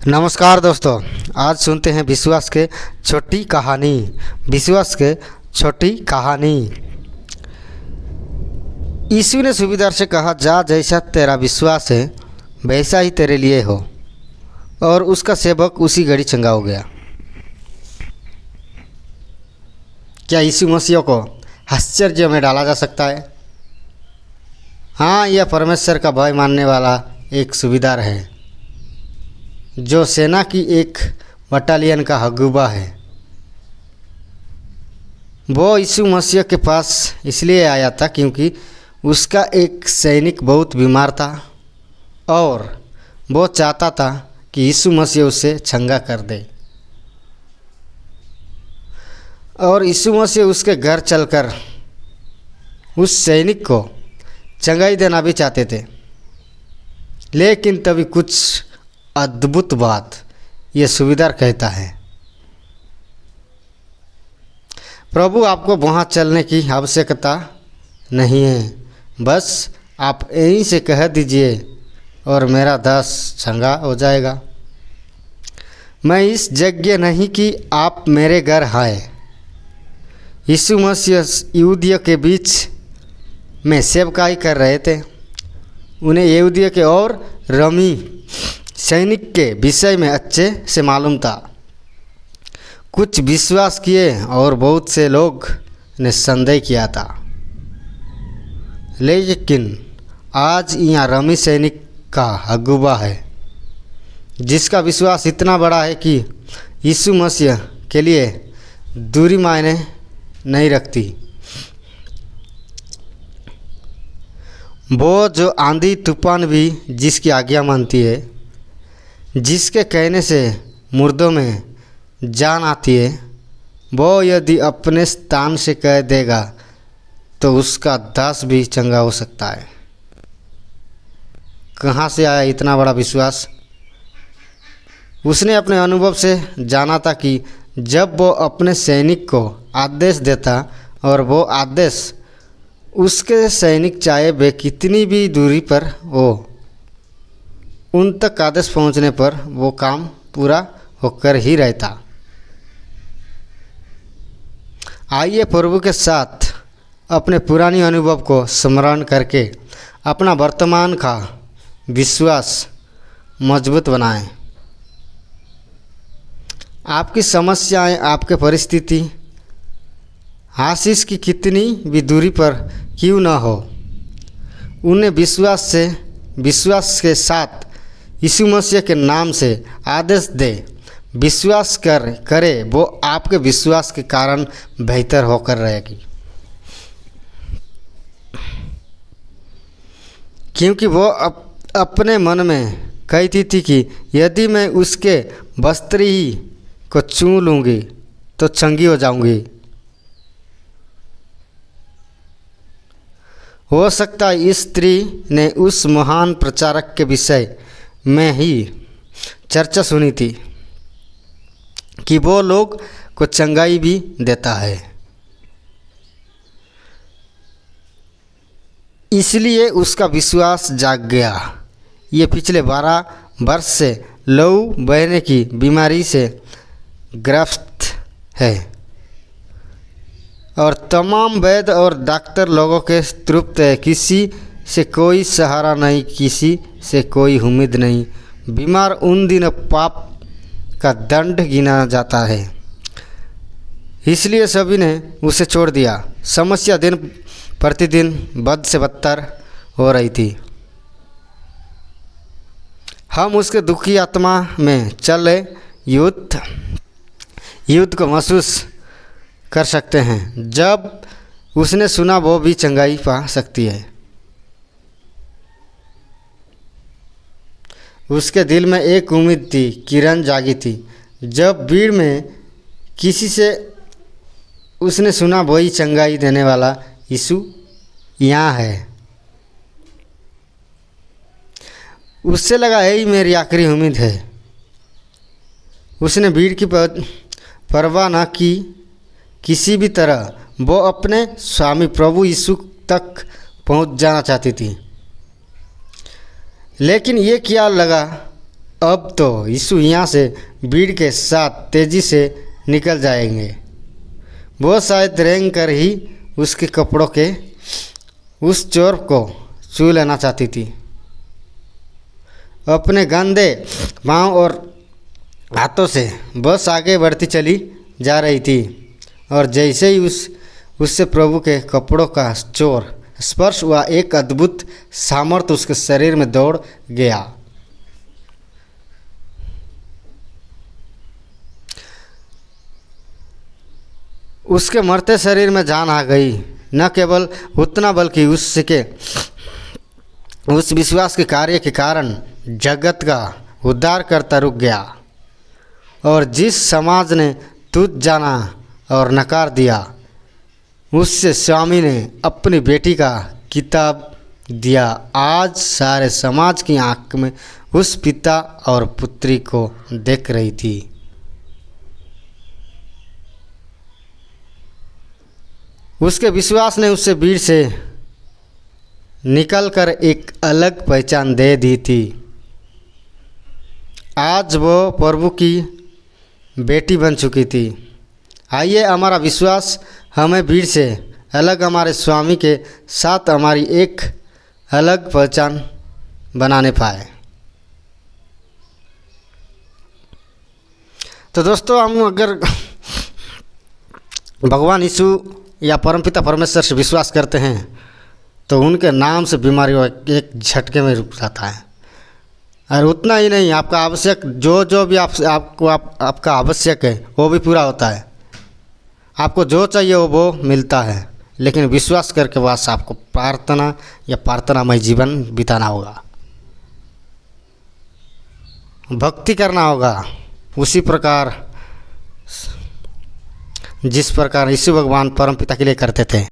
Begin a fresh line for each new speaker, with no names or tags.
नमस्कार दोस्तों, आज सुनते हैं विश्वास के छोटी कहानी। विश्वास के छोटी कहानी। यीशु ने सूबेदार से कहा, जा जैसा तेरा विश्वास है वैसा ही तेरे लिए हो। और उसका सेवक उसी घड़ी चंगा हो गया। क्या यीशु मसीह को आश्चर्य में डाला जा सकता है? हाँ, यह परमेश्वर का भय मानने वाला एक सूबेदार है जो सेना की एक बटालियन का अगुवा है। वो यीशु मसीह के पास इसलिए आया था क्योंकि उसका एक सैनिक बहुत बीमार था और वो चाहता था कि यीशु मसीह उसे चंगा कर दे। और यीशु मसीह उसके घर चलकर उस सैनिक को चंगाई देना भी चाहते थे। लेकिन तभी कुछ अद्भुत बात यह सूबेदार कहता है, प्रभु आपको वहाँ चलने की आवश्यकता नहीं है, बस आप यहीं से कह दीजिए और मेरा दास चंगा हो जाएगा। मैं इस योग्य नहीं कि आप मेरे घर आए। यीशु मसीह यहूदियों के बीच में सेवकाई कर रहे थे। उन्हें यहूदियों के और रोमी सैनिक के विषय में अच्छे से मालूम था। कुछ विश्वास किए और बहुत से लोग ने संदेह किया था। लेकिन आज यहाँ रोमी सैनिक का अगुवा है जिसका विश्वास इतना बड़ा है कि यीशु मसीह के लिए दूरी मायने नहीं रखती। वो जो आंधी तूफान भी जिसकी आज्ञा मानती है, जिसके कहने से मुर्दों में जान आती है, वो यदि अपने स्थान से कह देगा तो उसका दास भी चंगा हो सकता है। कहाँ से आया इतना बड़ा विश्वास? उसने अपने अनुभव से जाना था कि जब वो अपने सैनिक को आदेश देता और वो आदेश उसके सैनिक चाहे वे कितनी भी दूरी पर हो, उन तक आदेश पहुंचने पर वो काम पूरा होकर ही रहता। आइए प्रभु के साथ अपने पुरानी अनुभव को स्मरण करके अपना वर्तमान का विश्वास मजबूत बनाएं। आपकी समस्याएं, आपके परिस्थिति आशीष की कितनी भी दूरी पर क्यों न हो, उन्हें विश्वास के साथ यीशु मसीह के नाम से आदेश दे। विश्वास करे वो आपके विश्वास के कारण बेहतर होकर रहेगी, क्योंकि वो अपने मन में कहती थी कि यदि मैं उसके वस्त्र ही को छू लूँगी तो चंगी हो जाऊँगी। हो सकता है इस स्त्री ने उस महान प्रचारक के विषय में ही चर्चा सुनी थी कि वो लोग को चंगाई भी देता है, इसलिए उसका विश्वास जाग गया। ये पिछले 12 वर्ष से लहू बहने की बीमारी से ग्रस्त है और तमाम वैद्य और डॉक्टर लोगों के तृप्त है। किसी से कोई सहारा नहीं, किसी से कोई उम्मीद नहीं। बीमार उन दिनों पाप का दंड गिना जाता है, इसलिए सभी ने उसे छोड़ दिया। समस्या दिन प्रतिदिन बद से बदतर हो रही थी। हम उसके दुखी आत्मा में चले युद्ध को महसूस कर सकते हैं। जब उसने सुना वो भी चंगाई पा सकती है, उसके दिल में एक उम्मीद थी, किरण जागी थी। जब भीड़ में किसी से उसने सुना वही चंगाई देने वाला यीशु यहाँ है, उससे लगा यही मेरी आखिरी उम्मीद है। उसने भीड़ की परवाह न की। किसी भी तरह वो अपने स्वामी प्रभु यीशु तक पहुंच जाना चाहती थी। लेकिन ये ख्याल लगा अब तो यीशु यहाँ से भीड़ के साथ तेज़ी से निकल जाएंगे। वो शायद रेंग कर ही उसके कपड़ों के उस चोर को छू लेना चाहती थी। अपने गंदे पाँव और हाथों से बस आगे बढ़ती चली जा रही थी और जैसे ही उससे प्रभु के कपड़ों का चोर स्पर्श हुआ, एक अद्भुत सामर्थ्य उसके शरीर में दौड़ गया। उसके मरते शरीर में जान आ गई। न केवल उतना बल्कि उसके उस विश्वास के कार्य के कारण जगत का उद्धार करता रुक गया। और जिस समाज ने तुच्छ जाना और नकार दिया, उससे स्वामी ने अपनी बेटी का किताब दिया। आज सारे समाज की आंख में उस पिता और पुत्री को देख रही थी। उसके विश्वास ने उससे भीड़ से निकलकर एक अलग पहचान दे दी थी। आज वो प्रभु की बेटी बन चुकी थी। आइए हमारा विश्वास हमें भीड़ से अलग हमारे स्वामी के साथ हमारी एक अलग पहचान बनाने पाए। तो दोस्तों, हम अगर भगवान यीशु या परमपिता परमेश्वर से विश्वास करते हैं तो उनके नाम से बीमारी एक झटके में रुक जाता है। और उतना ही नहीं, आपका आवश्यक जो भी आपका आवश्यक है वो भी पूरा होता है। आपको जो चाहिए वो मिलता है, लेकिन विश्वास करके बस आपको प्रार्थना या प्रार्थनामय जीवन बिताना होगा, भक्ति करना होगा उसी प्रकार जिस प्रकार यीशु भगवान परमपिता के लिए करते थे।